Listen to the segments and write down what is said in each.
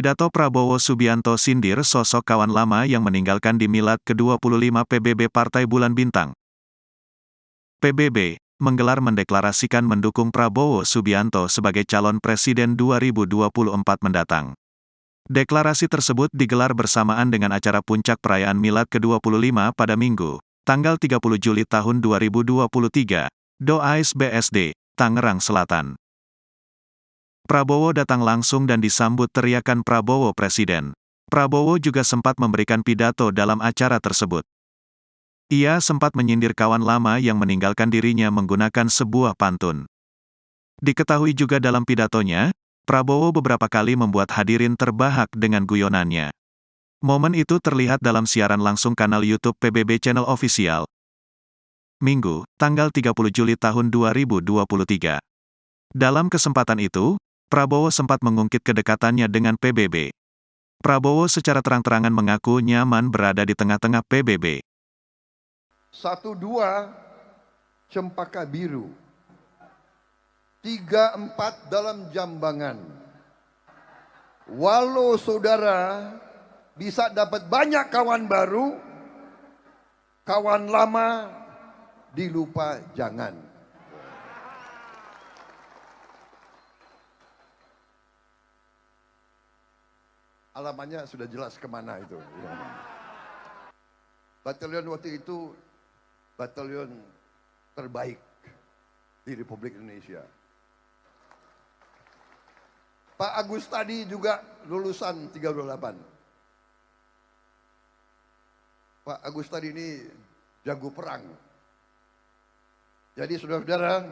Pidato Prabowo Subianto sindir sosok kawan lama yang meninggalkan di milad ke-25 PBB Partai Bulan Bintang. PBB menggelar mendeklarasikan mendukung Prabowo Subianto sebagai calon presiden 2024 mendatang. Deklarasi tersebut digelar bersamaan dengan acara puncak perayaan milad ke-25 pada Minggu, tanggal 30 Juli tahun 2023, Doais BSD, Tangerang Selatan. Prabowo datang langsung dan disambut teriakan Prabowo Presiden. Prabowo juga sempat memberikan pidato dalam acara tersebut. Ia sempat menyindir kawan lama yang meninggalkan dirinya menggunakan sebuah pantun. Diketahui juga dalam pidatonya, Prabowo beberapa kali membuat hadirin terbahak dengan guyonannya. Momen itu terlihat dalam siaran langsung kanal YouTube PBB Channel Official. Minggu, tanggal 30 Juli tahun 2023. Dalam kesempatan itu, Prabowo sempat mengungkit kedekatannya dengan PBB. Prabowo secara terang-terangan mengaku nyaman berada di tengah-tengah PBB. 1, 2, Cempaka Biru. 3, 4 dalam Jambangan. Walau saudara bisa dapat banyak kawan baru, kawan lama dilupa jangan. Alamannya sudah jelas kemana itu. Batalion waktu itu batalion terbaik di Republik Indonesia. Pak Agus tadi juga lulusan 328. Pak Agus tadi ini jago perang. Jadi saudara-saudara,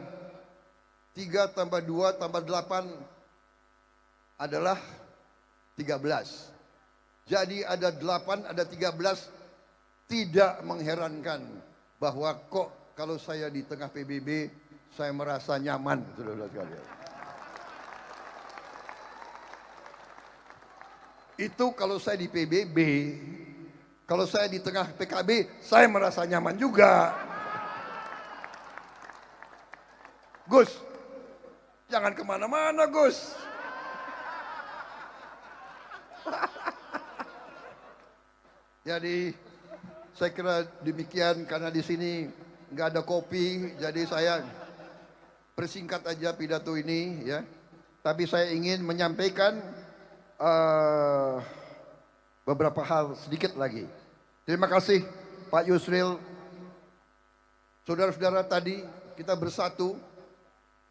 3 tambah 2 tambah 8 adalah 13. Jadi ada 8, ada 13. Tidak mengherankan bahwa kok kalau saya di tengah PBB, saya merasa nyaman, saudara-saudara sekalian. Itu kalau saya di PBB, kalau saya di tengah PKB, saya merasa nyaman juga. Gus, jangan kemana-mana Gus. Jadi saya kira demikian, karena di sini nggak ada kopi, jadi saya persingkat aja pidato ini ya. Tapi saya ingin menyampaikan beberapa hal sedikit lagi. Terima kasih Pak Yusril. Saudara-saudara, tadi kita bersatu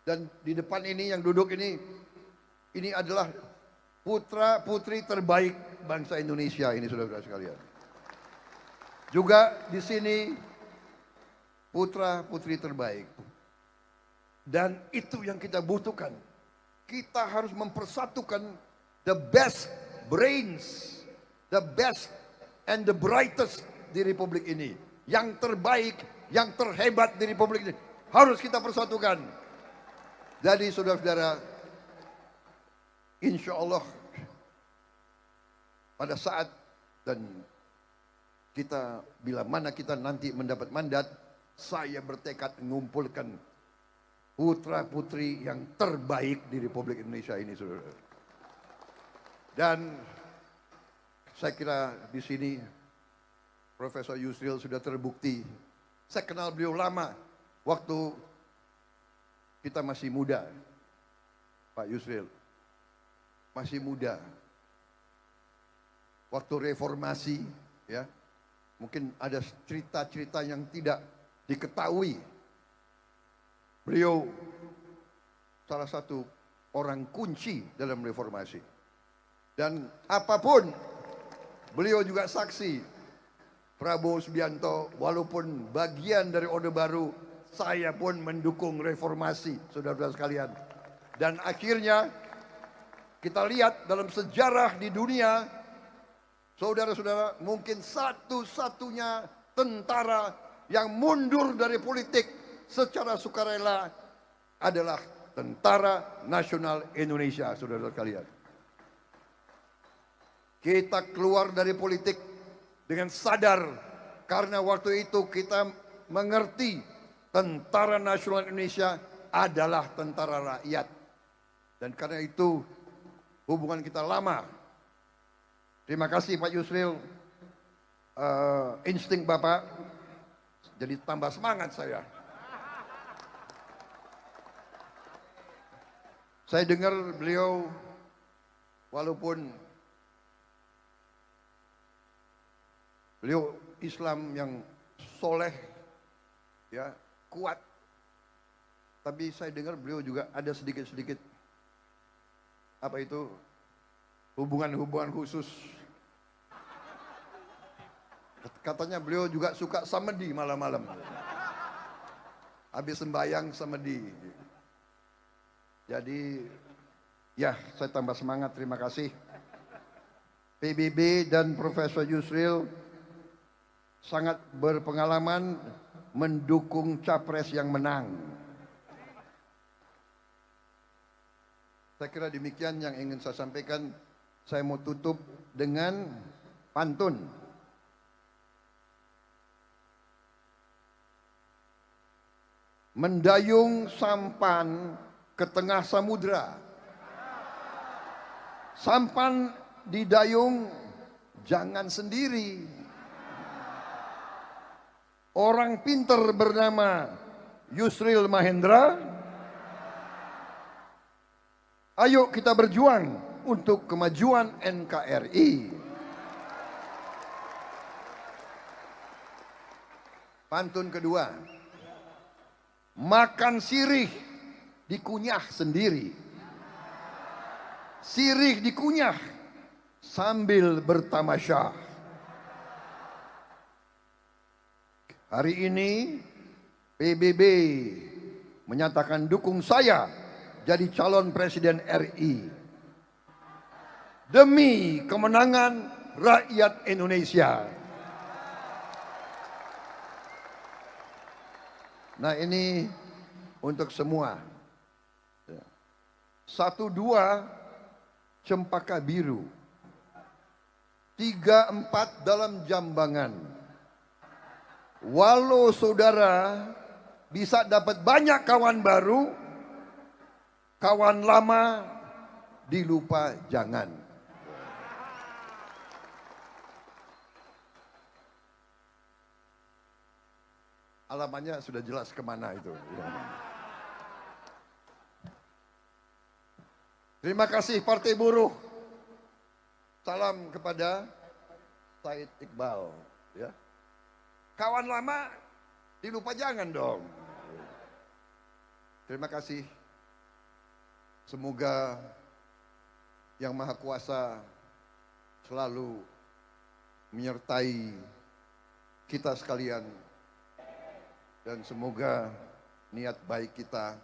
dan di depan ini yang duduk ini adalah putra putri terbaik bangsa Indonesia ini, saudara-saudara sekalian. Juga di sini putra putri terbaik. Dan itu yang kita butuhkan. Kita harus mempersatukan the best brains, the best and the brightest di Republik ini. Yang terbaik, yang terhebat di Republik ini harus kita persatukan. Jadi saudara-saudara, insya Allah pada saat dan kita bila mana kita nanti mendapat mandat, saya bertekad mengumpulkan putra putri yang terbaik di Republik Indonesia ini, saudara. Dan saya kira di sini Profesor Yusril sudah terbukti. Saya kenal beliau lama waktu kita masih muda, Pak Yusril masih muda. Waktu reformasi, ya. Mungkin ada cerita-cerita yang tidak diketahui. Beliau salah satu orang kunci dalam reformasi. Dan apapun, beliau juga saksi. Prabowo Subianto, walaupun bagian dari Orde Baru, saya pun mendukung reformasi, saudara-saudara sekalian. Dan akhirnya, kita lihat dalam sejarah di dunia, saudara-saudara, mungkin satu-satunya tentara yang mundur dari politik secara sukarela adalah Tentara Nasional Indonesia, saudara-saudara sekalian. Kita keluar dari politik dengan sadar, karena waktu itu kita mengerti Tentara Nasional Indonesia adalah tentara rakyat. Dan karena itu hubungan kita lama Terima kasih Pak Yusril. Insting Bapak jadi tambah semangat saya. Saya dengar beliau walaupun beliau Islam yang soleh, ya kuat, tapi saya dengar beliau juga ada sedikit-sedikit apa itu hubungan-hubungan khusus. Katanya beliau juga suka samedi malam-malam. Habis sembahyang samedi. Jadi ya saya tambah semangat, terima kasih. PBB dan Profesor Yusril sangat berpengalaman mendukung capres yang menang. Saya kira demikian yang ingin saya sampaikan. Saya mau tutup dengan pantun. Mendayung sampan ke tengah samudra. Sampan didayung jangan sendiri. Orang pinter bernama Yusril Mahendra. Ayo kita berjuang untuk kemajuan NKRI. Pantun kedua. Makan sirih dikunyah sendiri. Sirih dikunyah sambil bertamasya. Hari ini PBB menyatakan dukung saya jadi calon presiden RI. Demi kemenangan rakyat Indonesia. Nah ini untuk semua. 1, 2 cempaka biru. 3, 4 dalam jambangan. Walau saudara bisa dapat banyak kawan baru, kawan lama dilupa jangan. Alamannya sudah jelas kemana itu. Terima kasih Partai Buruh. Salam kepada Said Iqbal. Ya. Kawan lama dilupa jangan dong. Terima kasih. Semoga Yang Maha Kuasa selalu menyertai kita sekalian. Dan semoga niat baik kita